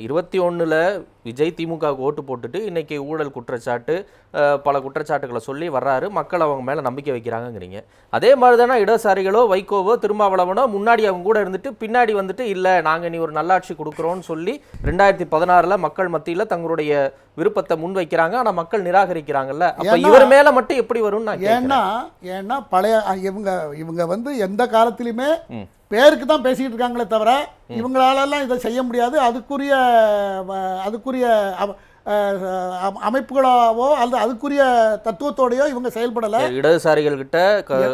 21ல் விஜய் திமுக ஓட்டு போட்டுட்டு இன்னைக்கு ஊழல் குற்றச்சாட்டு பல குற்றச்சாட்டுகளை சொல்லி வர்றாரு. மக்கள் அவங்க மேலே நம்பிக்கை வைக்கிறாங்கங்கிறீங்க. அதே மாதிரி தானே இடதுசாரிகளோ வைகோவோ திருமாவளவனோ முன்னாடி அவங்க கூட இருந்துட்டு பின்னாடி வந்துட்டு இல்லை நாங்கள் நீ ஒரு நல்லாட்சி கொடுக்குறோன்னு சொல்லி 2016 மக்கள் மத்தியில் தங்களுடைய விருப்பத்தை முன் வைக்கிறாங்க. ஆனால் மக்கள் நிராகரிக்கிறாங்கல்ல. அப்போ இவர் மேலே மட்டும் எப்படி வரும்னு நான் ஏன்னா பழைய இவங்க வந்து எந்த காலத்திலுமே பேருக்கு தான் பேசிக்கிட்டு இருக்காங்களே தவிர இவங்களாலெல்லாம் இதை செய்ய முடியாது. அதுக்குரிய அமைப்புகளாவோ அல்லது அதுக்குரிய தத்துவத்தோடையோ இவங்க செயல்படலை. இடதுசாரிகள் கிட்ட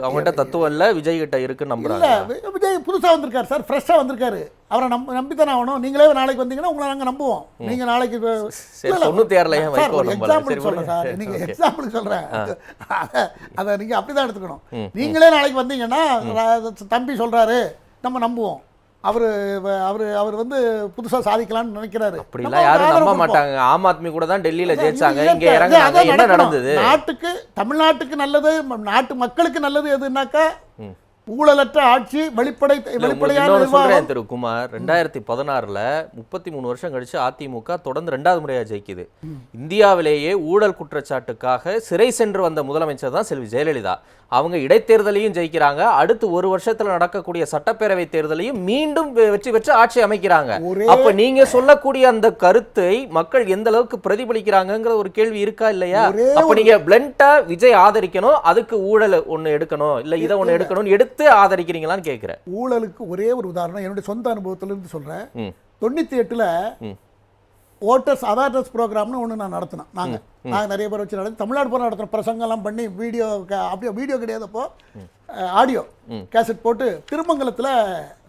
அவங்ககிட்ட தத்துவம் இல்லை, விஜய் கிட்ட இருக்குன்னு நம்புறாங்க. விஜய் புதுசாக வந்திருக்காரு சார், ஃப்ரெஷ்ஷாக வந்திருக்காரு. அவரை நம்பித்தானே ஆகணும். நீங்களே நாளைக்கு வந்தீங்கன்னா உங்களை நாங்கள் நம்புவோம். நீங்கள் நாளைக்கு 96 எக்ஸாம்பிள் சொல்கிறேன் சார், நீங்கள் எக்ஸாம்பிள் சொல்கிறேன், அதை நீங்கள் அப்படி தான் எடுத்துக்கணும். நீங்களே நாளைக்கு வந்தீங்கன்னா தம்பி சொல்கிறாரு நம்ம நம்புவோம். அவர் வந்து புதுசா சாதிக்கலாம்னு நினைக்கிறாரு. அப்படிலாம் யாரும் நம்ப மாட்டாங்க. ஆம் ஆத்மி கூட தான் டெல்லியில ஜெயிச்சாங்க, இங்க இறங்குறாங்க. என்ன நடந்தது? நாட்டுக்கு, தமிழ்நாட்டுக்கு நல்லது, நாட்டு மக்களுக்கு நல்லது எதுனாக்கா ஊழலற்ற ஆட்சி, வெளிப்படையான சொல்றேன் திரு குமார். 2016 33 வருஷம் கழிச்சு அதிமுக தொடர்ந்து 2வது முறையா ஜெயிக்குது. இந்தியாவிலேயே ஊழல் குற்றச்சாட்டுக்காக சிறை சென்று வந்த முதலமைச்சர் தான் செல்வி ஜெயலலிதா. அவங்க இடைத்தேர்தலையும் ஜெயிக்கிறாங்க. அடுத்து ஒரு வருஷத்துல நடக்கக்கூடிய சட்டப்பேரவை தேர்தலையும் மீண்டும் வெற்றி பெற்று ஆட்சி அமைக்கிறாங்க. அப்ப நீங்க சொல்லக்கூடிய அந்த கருத்தை மக்கள் எந்த அளவுக்கு பிரதிபலிக்கிறாங்கிற ஒரு கேள்வி இருக்கா இல்லையா? அப்ப நீங்க பிளண்டா விஜய் ஆதரிக்கணும், அதுக்கு ஊழல் ஒண்ணு எடுக்கணும், இல்ல இதை ஒண்ணு எடுக்கணும் எடுத்து ஆதரிக்கிறீங்களான்னு கேட்கிறேன். ஊழலுக்கு ஒரே ஒரு உதாரணம் என்னுடைய சொந்த அனுபவத்துல இருந்து சொல்றேன். 98ல் ஓட்டர்ஸ் அவேர்னஸ் ப்ரோக்ராம்னு ஒன்று நான் நடத்தினேன். நாங்கள் நிறைய பேர் வச்சு நடத்தி தமிழ்நாடு பூரா நடத்தினோம். பிரசங்கெல்லாம் பண்ணி அப்படியே வீடியோ கிடையாது, அப்போ ஆடியோ கேசட் போட்டு திருமங்கலத்தில்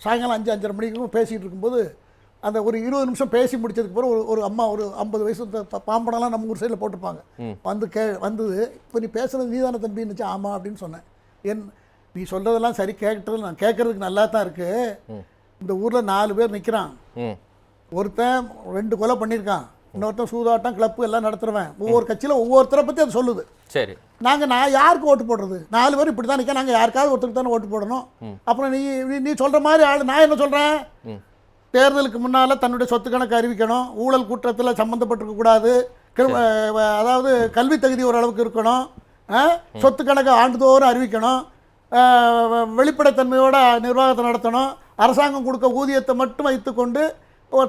சாயங்காலம் 5-5:30 மணிக்கும் பேசிகிட்டு இருக்கும்போது அந்த ஒரு 20 நிமிஷம் பேசி முடிச்சதுக்கு பிறகு ஒரு அம்மா, ஒரு 50 வயசு பாம்பனெல்லாம் நம்ம ஊர் சைடில் போட்டிருப்பாங்க, வந்தது இப்போ நீ பேசுகிறது நீதான தம்பி இருந்துச்சு. ஆமாம் அப்படின்னு சொன்னேன். நீ சொல்கிறதெல்லாம் சரி, நான் கேட்குறதுக்கு நல்லா தான் இருக்குது. இந்த ஊரில் 4 பேர் நிற்கிறான், ஒருத்தன் 2 கொலை பண்ணியிருக்கான், இன்னொருத்தன் சூதாட்டம் கிளப்பு எல்லாம் நடத்துருவேன். ஒவ்வொரு கட்சியில் ஒவ்வொருத்தரை பற்றி அது சொல்லுது. சரி, நான் யாருக்கு ஓட்டு போடுறது? 4 பேர் இப்படி தான் நிற்க, நாங்கள் யாருக்காவது ஒருத்தருக்கு தானே ஓட்டு போடணும். அப்புறம் நீ சொல்கிற மாதிரி ஆள் நான் என்ன சொல்கிறேன்? தேர்தலுக்கு முன்னால் தன்னுடைய சொத்து கணக்கு அறிவிக்கணும், ஊழல் குற்றத்தில் சம்மந்தப்பட்டிருக்கக்கூடாது, அதாவது கல்வி தகுதி ஓரளவுக்கு இருக்கணும், சொத்து கணக்கு ஆண்டுதோறும் அறிவிக்கணும், வெளிப்படைத்தன்மையோட நிர்வாகத்தை நடத்தணும், அரசாங்கம் கொடுக்க ஊதியத்தை மட்டும் வைத்துக்கொண்டு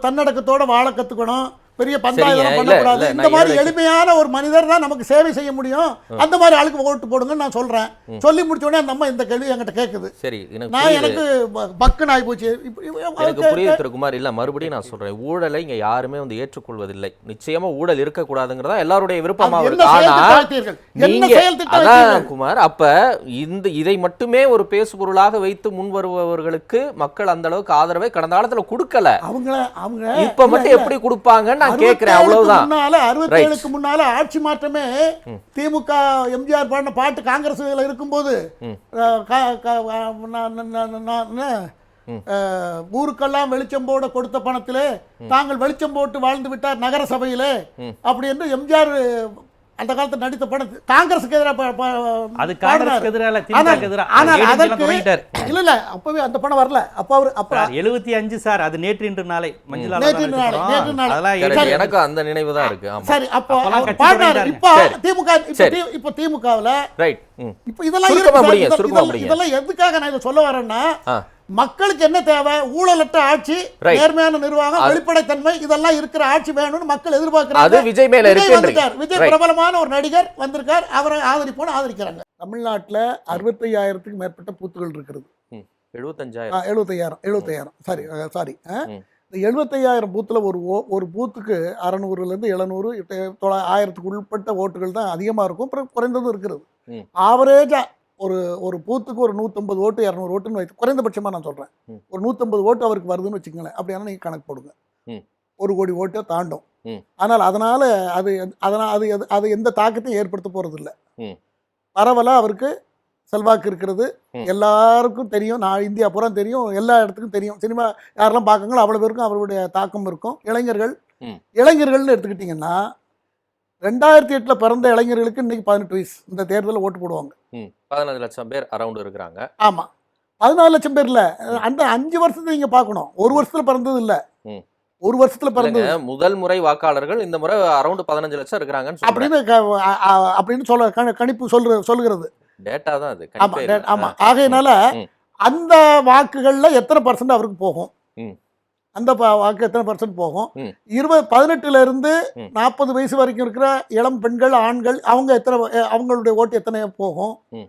தன்னடக்கத்தோட வாழ கற்றுக்கணும், பெரிய பஞ்சாயத்து பண்ணக்கூடாது. இந்த மாதிரி எளிமையான ஒரு மனிதர் தான் நமக்கு சேவை செய்ய முடியும். அந்த மாதிரி ஆளுக்கு ஓட்டு போடுங்கன்னு நான் சொல்றேன். சொல்லி முடிச்ச உடனே அந்த அம்மா இந்த கேள்வி என்கிட்ட கேட்குது. சரி, எனக்கு பக்குன்னு ஆகி போச்சு. புரியுது குமார். இல்ல மறுபடியும் நான் சொல்றேன், ஊழலை இங்க யாருமே வந்து ஏற்றுக்கொள்வதில்லை. நிச்சயமா ஊழல் இருக்கக்கூடாதுங்கிறதா எல்லாருடைய விருப்பமா குமார். அப்ப இதை மட்டுமே ஒரு பேசு பொருளாக வைத்து முன் வருபவர்களுக்கு மக்கள் அந்த அளவுக்கு ஆதரவை கடந்த காலத்துல கொடுக்கல. அவங்க இப்ப மட்டும் எப்படி கொடுப்பாங்க? 67க்கு முன்னால ஆட்சி மாற்றமே திமுக எம்ஜிஆர் பாடின பாட்டு காங்கிரஸ் இருக்கும்போது ஊருக்கெல்லாம் வெளிச்சம் போட கொடுத்த பணத்திலே தாங்கள் வெளிச்சம் போட்டு வாழ்ந்து விட்டார் நகர சபையிலே அப்படி என்று எம்ஜிஆர் அந்த காலத்தில் நடித்த படம் காங்கிரஸுக்கு எதிராக இல்ல அப்பவே அந்த படம் வரல. அப்ப அவர் 75 சார், அது நேற்று இன்று நாளை எனக்கு அந்த நினைவு தான் இருக்கு. சரி, அப்போ பாடினாரு. இப்போ திமுகவில் இப்போ இதெல்லாம் எதுக்காக நான் இதை சொல்ல வரேன்னா, மக்களுக்கு என்ன தேவை? ஊழலற்ற ஆட்சி, நேர்மையான நிர்வாகம், வெளிப்படைத்தன்மை, இதெல்லாம் இருக்கிற ஆட்சி வேணும்னு மக்கள் எதிர்பார்க்கிறாங்க. விஜய் பிரபலமான ஒரு நடிகர் வந்திருக்கார், அவரை ஆதரிக்கிறாங்க. தமிழ்நாட்டில் 65,000க்கு மேற்பட்ட பூத்துகள் இருக்கிறது. 75,000 சாரி இந்த 75,000 பூத்தில் ஒரு பூத்துக்கு 600லேருந்து 700 1000க்கு உட்பட்ட ஓட்டுகள் தான் அதிகமாக இருக்கும், குறைந்ததும் இருக்கிறது. ஆவரேஜா ஒரு பூத்துக்கு ஒரு 150 ஓட்டு 200 ஓட்டுன்னு வைத்து குறைந்தபட்சமாக நான் சொல்கிறேன், ஒரு 150 ஓட்டு அவருக்கு வருதுன்னு வச்சுக்கோங்களேன். அப்படியானா நீங்கள் கணக்கு போடுங்க, 1 கோடி ஓட்டை தாண்டும். ஆனால் அது எந்த தாக்கத்தையும் ஏற்படுத்த போகிறது இல்லை. பரவலாக அவருக்கு செல்வாக்கு இருக்கிறது, எல்லாருக்கும் தெரியும், நான் இந்தியா பூரா தெரியும், எல்லா இடத்துக்கும் தெரியும். சினிமா யாரெல்லாம் பார்க்குங்களோ அவ்வளோ பேருக்கும் அவருடைய தாக்கம் இருக்கும். இளைஞர்கள்னு எடுத்துக்கிட்டிங்கன்னா 2008 பிறந்த இளைஞர்களுக்கு இன்னைக்கு 18 வயசு இந்த தேர்தலில் ஓட்டு போடுவாங்க. 14 லட்சம் பேர் அரௌண்ட் இருக்கிறாங்க. ஆமாம், 14 லட்சம் பேர்ல அந்த 5 வருஷத்துல நீங்க பார்க்கணும், ஒரு வருஷத்துல பிறந்தது இல்லை. ஒரு வருஷத்துல பிறந்தது இல்லைங்க, முதல் முறை வாக்காளர்கள் இந்த முறை அரௌண்ட் 15 லட்சம் இருக்கிறாங்கன்னு சொல்றேன். அப்படின்னு கணிப்பு சொல்லுகிறது. டேட்டா தான் அது, ஆமா கணிப்பே இல்ல. ஆமா. ஆகையினால ம். அந்த வாக்குகள்ல எத்தனை பர்சன்ட் அவருக்கு போகும், ம். அந்த வாக்கு எத்தனை பர்சன்ட் போகும், ம். 18 இருந்து ம். 40 வயசு வரைக்கும் இருக்கிற இளம் பெண்கள் ஆண்கள் அவங்க அவங்களுடைய ஓட்டு எத்தனை போகும், ம்.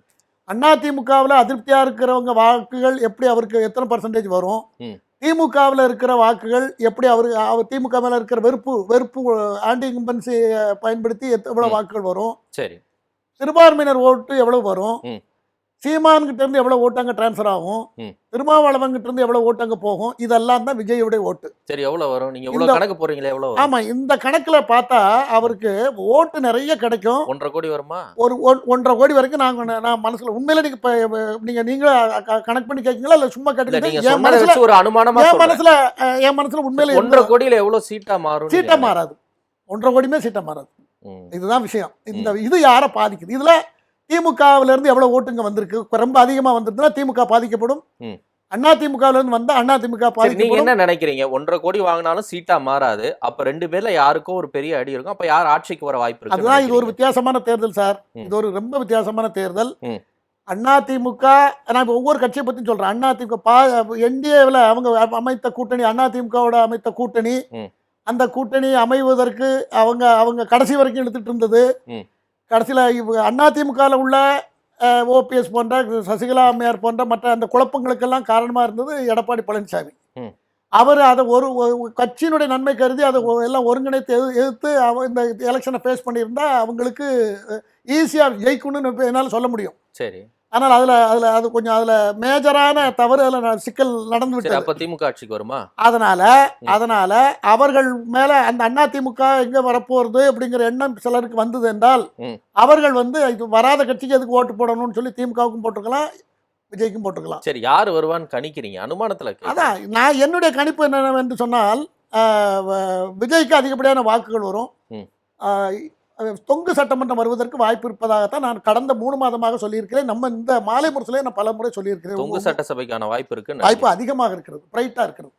அதிமுகவில் அதிருப்தியா இருக்கிறவங்க வாக்குகள் எப்படி அவருக்கு எத்தனை பர்சன்டேஜ் வரும், ம். திமுகவில் இருக்கிற வாக்குகள் எப்படி அவர் திமுக மேல இருக்கிற வெறுப்பு ஆன்டி இன்கம்பன்சி பயன்படுத்தி எவ்வளவு வாக்குகள் வரும், சரி. சிறுபான்மையினர் ஓட்டு எவ்வளவு வரும், ம். சீமான்கிட்ட இருந்து எவ்வளவு ஓட்டு அங்க டிரான்ஸ்ஃபர் ஆகும், ம். திருமாவளவன்கிட்ட இருந்து எவ்வளவு ஓட்டு அங்க போகும், இதெல்லாம் தான் விஜயோட ஓட்டு. சரி, எவ்வளவு வரும்? நீங்க எவ்வளவு கணக்கு போறீங்களே, எவ்வளவு வரும்? ஆமா, இந்த கணக்குல பார்த்தா அவருக்கு ஓட்டு நிறைய கிடைக்கும். 1.5 கோடி வருமா? ஒரு 1.5 கோடி வரைக்கும் நான் மனசுல உண்மையில நீங்க கணக்கு பண்ணி கேட்கீங்களா இல்ல சும்மா இல்ல, நீங்க கேட்டீங்க? சொன்னதை வச்சு ஒரு அனுமானமா சொல்றேன். என் மனசுல உண்மையில 1.5 கோடியில எவ்வளவு சீட்டா மாறும்? சீட்டா மாறாது. 1.5 கோடியுமே சீட்டா மாறாது. ம். இதுதான் விஷயம். இது யாரை பாதிக்குது? இதுல திமுகவில இருந்து எவ்வளவு ஓட்டுங்க வந்திருக்கு, ரொம்ப அதிகமா வந்திருந்தா திமுக பாதிக்கப்படும். ம். அதிமுகவில இருந்து வந்தா அதிமுக சரி, நீங்க பாதிக்கப்படும். என்ன நினைக்கிறீங்க? 1.5 கோடி வாங்கினாலும் சீட்டா மாறாது. அப்ப 2 பேர்ல யாருக்கோ ஒரு பெரிய அடி இருக்கும். அப்ப யார் ஆட்சிக்கு வர வாய்ப்பு இருக்கு? அதுதான் இது ஒரு வித்தியாசமான தேர்தல் சார். ம். இது ஒரு ரொம்ப வித்தியாசமான தேர்தல். ம். அதிமுக, நான் இப்போ ஒவ்வொரு கட்சியை பத்தி சொல்றேன். அதிமுக என்டிஏவில் அவங்க அமைத்த கூட்டணி, அதிமுகவோட அமைத்த கூட்டணி, ம். அந்த கூட்டணி அமைவதற்கு அவங்க கடைசி வரைக்கும் எடுத்துட்டு இருந்தது. ம். கடைசியில் அதிமுகவில் உள்ள ஓபிஎஸ் போன்ற சசிகலா அம்மையார் போன்ற மற்ற அந்த குழப்பங்களுக்கெல்லாம் காரணமாக இருந்தது எடப்பாடி பழனிசாமி. ம். அவர் அதை ஒரு கட்சியினுடைய நன்மை கருதி அதை எல்லாம் ஒருங்கிணைத்து எதிர்த்து இந்த எலெக்ஷனை ஃபேஸ் பண்ணியிருந்தா அவங்களுக்கு ஈஸியாக ஜெயிக்கணும்னு என்னால் சொல்ல முடியும். சரி. ஆனால் அது கொஞ்சம் மேஜரான தவறு சிக்கல் நடந்து சரி, விட்டது. அப்ப திமுக ஆட்சிக்கு வருமா? அதனால அவர்கள் மேல அந்த அதிமுக எங்க வரப்போறது அப்படிங்கிற எண்ணம் சிலருக்கு வந்தது என்றால் ம். அவர்கள் இது வராத கட்சிக்கு எதுக்கு ஓட்டு போடணும்னு சொல்லி திமுகவுக்கும் போட்டுக்கலாம், விஜய்க்கும் போட்டுக்கலாம். சரி, யார் வருவான்னு கணிக்கிறீங்க? அனுமானத்துல அதான் நான் என்னுடைய கணிப்பு என்னவென்று சொன்னால் விஜய்க்கு அதிகப்படியான வாக்குகள் வரும். ம். தொங்கு சட்டமன்றம் வருவதற்கு வாய்ப்பு இருப்பதாகத்தான் நான் கடந்த 3 மாதமாக சொல்லியிருக்கிறேன். நம்ம இந்த மாலை முரசிலே நான் பல முறை சொல்லியிருக்கிறேன். தொங்கு சட்டசபைக்கான வாய்ப்பு இருக்கு. வாய்ப்பு அதிகமாக இருக்கிறது, பிரைட்டா இருக்கிறது.